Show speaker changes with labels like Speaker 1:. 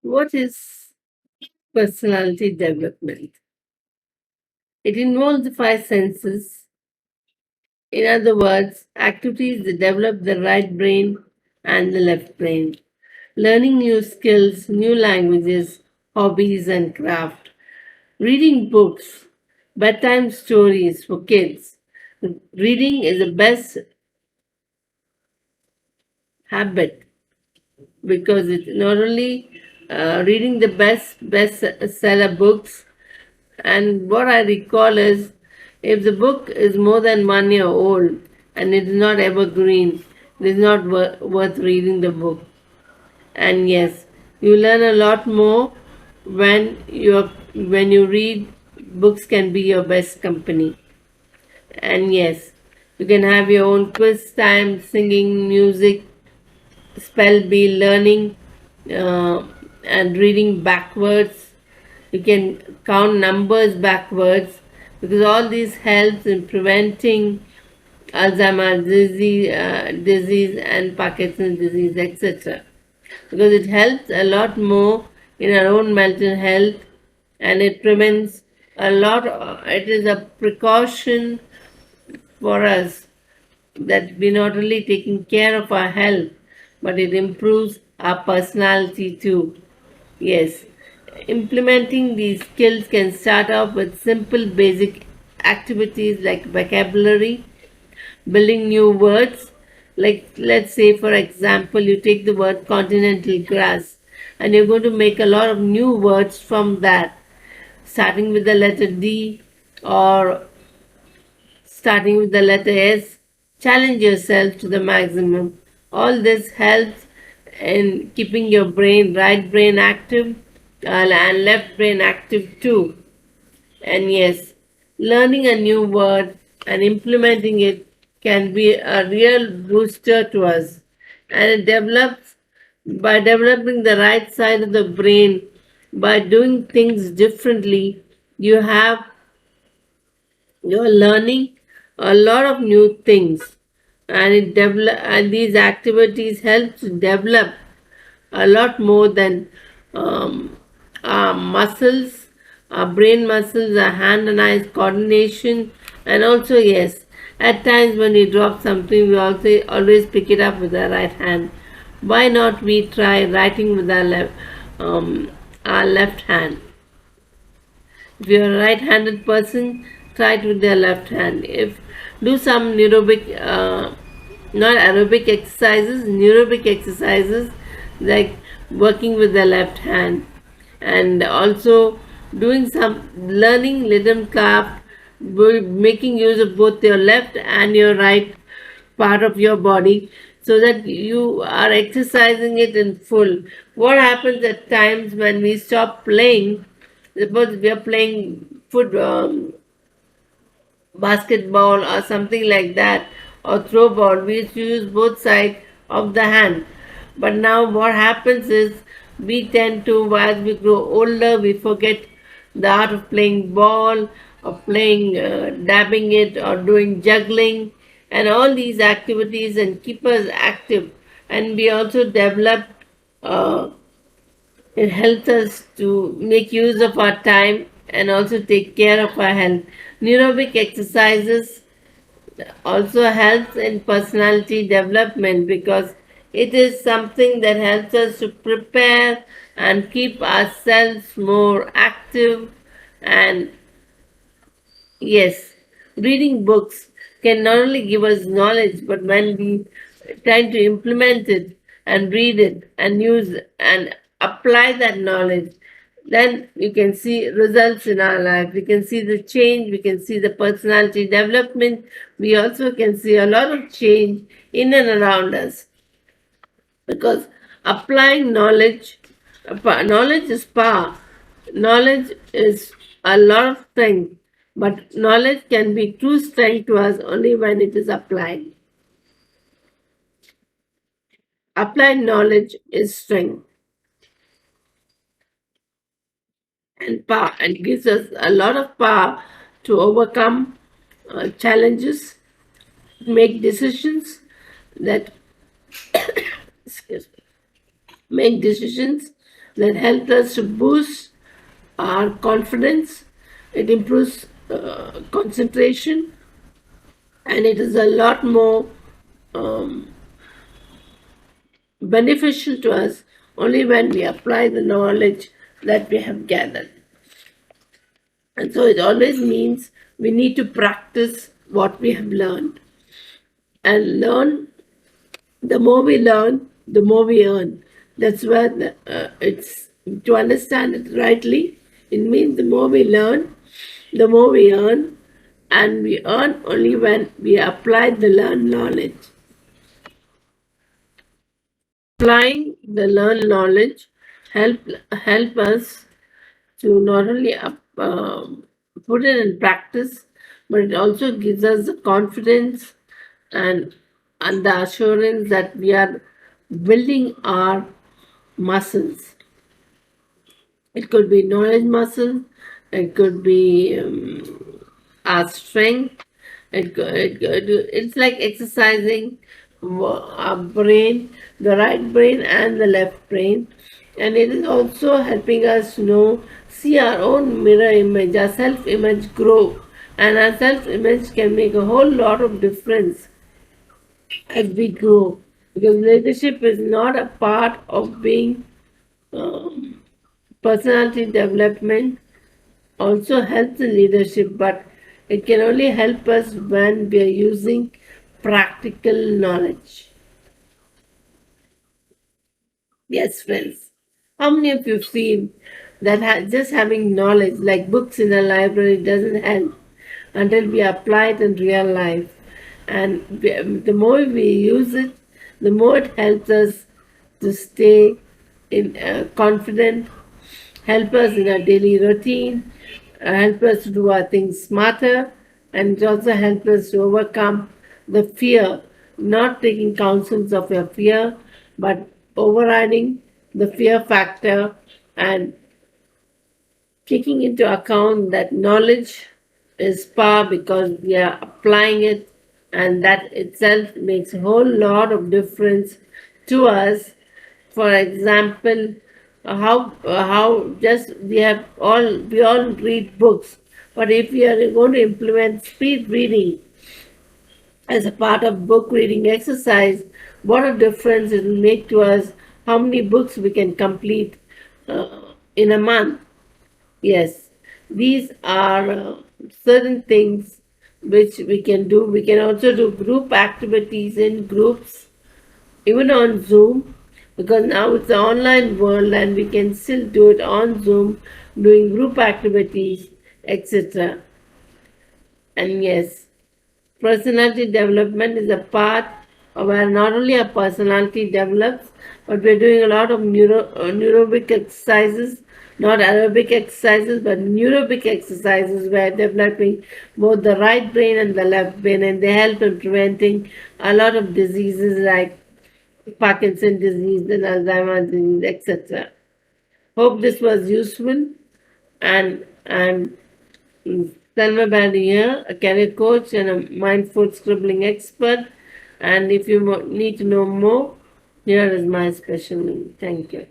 Speaker 1: What is personality development? It involves the five senses. In other words, activities that develop the right brain and the left brain. Learning new skills, new languages, hobbies, and craft. Reading books, bedtime stories for kids. Reading is the best habit because it not only reading the bestseller books. And what I recall is if the book is more than 1 year old and it is not evergreen, it is not worth reading the book. And yes, you learn a lot more when you read. Books can be your best company. And yes, you can have your own quiz time, singing, music, spell bee, learning, uh, and reading backwards. You can count numbers backwards because all these helps in preventing Alzheimer's disease and Parkinson's disease, etc. Because it helps a lot more in our own mental health, and it prevents a lot. It is a precaution for us that we're not only taking care of our health, but it improves our personality too. Yes, implementing these skills can start off with simple basic activities like vocabulary, building new words. Like, let's say, for example, you take the word continental grass and you're going to make a lot of new words from that, starting with the letter D or starting with the letter S. Challenge yourself to the maximum. All this helps in keeping your right brain active and left brain active too. And yes, learning a new word and implementing it can be a real booster to us. And it develops by developing the right side of the brain, by doing things differently. You have you're learning a lot of new things, and these activities help to develop a lot more than um, our muscles, our brain muscles, our hand and eyes coordination, and also yes, at times when we drop something, we also always pick it up with our right hand. Why not we try writing with our left hand? If you're a right-handed person, try it with their left hand. If do some not aerobic exercises, neurobic exercises like working with the left hand, and also doing some learning rhythm craft, making use of both your left and your right part of your body so that you are exercising it in full. What happens at times when we stop playing? Suppose we are playing basketball or something like that, or throw ball, we used to use both sides of the hand. But now what happens is we tend to, as we grow older, we forget the art of playing ball or playing, dabbing it or doing juggling and all these activities and keep us active. And we also develop uh, it helps us to make use of our time and also take care of our health. Neurobic exercises also helps in personality development because it is something that helps us to prepare and keep ourselves more active. And yes, reading books can not only give us knowledge, but when we try to implement it and read it and use and apply that knowledge, then you can see results in our life. We can see the change, we can see the personality development. We also can see a lot of change in and around us because applying knowledge is power. Knowledge is a lot of strength, but knowledge can be true strength to us only when it is applied. Applied knowledge is strength and power and gives us a lot of power to overcome challenges, make decisions that excuse me, make decisions that helps us to boost our confidence. It improves concentration, and it is a lot more um, beneficial to us only when we apply the knowledge that we have gathered. And so it always means we need to practice what we have learned. And the more we learn, the more we earn. That's where it's to understand it rightly. It means the more we learn, the more we earn, and we earn only when we apply the learned knowledge. Applying the learned knowledge help us to not only put it in practice, but it also gives us the confidence and the assurance that we are building our muscles. It could be knowledge muscle, it could be our strength. It's like exercising our brain, the right brain and the left brain. And it is also helping us to see our own mirror image, our self-image grow. And our self-image can make a whole lot of difference as we grow. Because leadership is not a part of being personality development, also helps in leadership, but it can only help us when we are using practical knowledge. Yes, friends. How many of you feel that just having knowledge, like books in a library, doesn't help until we apply it in real life? And the more we use it, the more it helps us to stay confident, help us in our daily routine, help us to do our things smarter, and it also helps us to overcome the fear, not taking counsels of your fear, but overriding the fear factor and taking into account that knowledge is power because we are applying it, and that itself makes a whole lot of difference to us. For example, how just we all read books, but if we are going to implement speed reading as a part of book reading exercise, what a difference it will make to us, how many books we can complete in a month. Yes, these are certain things which we can do. We can also do group activities in groups, even on Zoom, because now it's an online world and we can still do it on Zoom, doing group activities, etc. And yes, personality development is a part of where not only our personality develops, but we're doing a lot of neurobic exercises, not aerobic exercises, but neurobic exercises where developing both the right brain and the left brain, and they help in preventing a lot of diseases like Parkinson's disease and Alzheimer's disease, etc. Hope this was useful, and I'm Selma Bandi here, a career coach and a mindful scribbling expert. And if you need to know more, here is my special link. Thank you.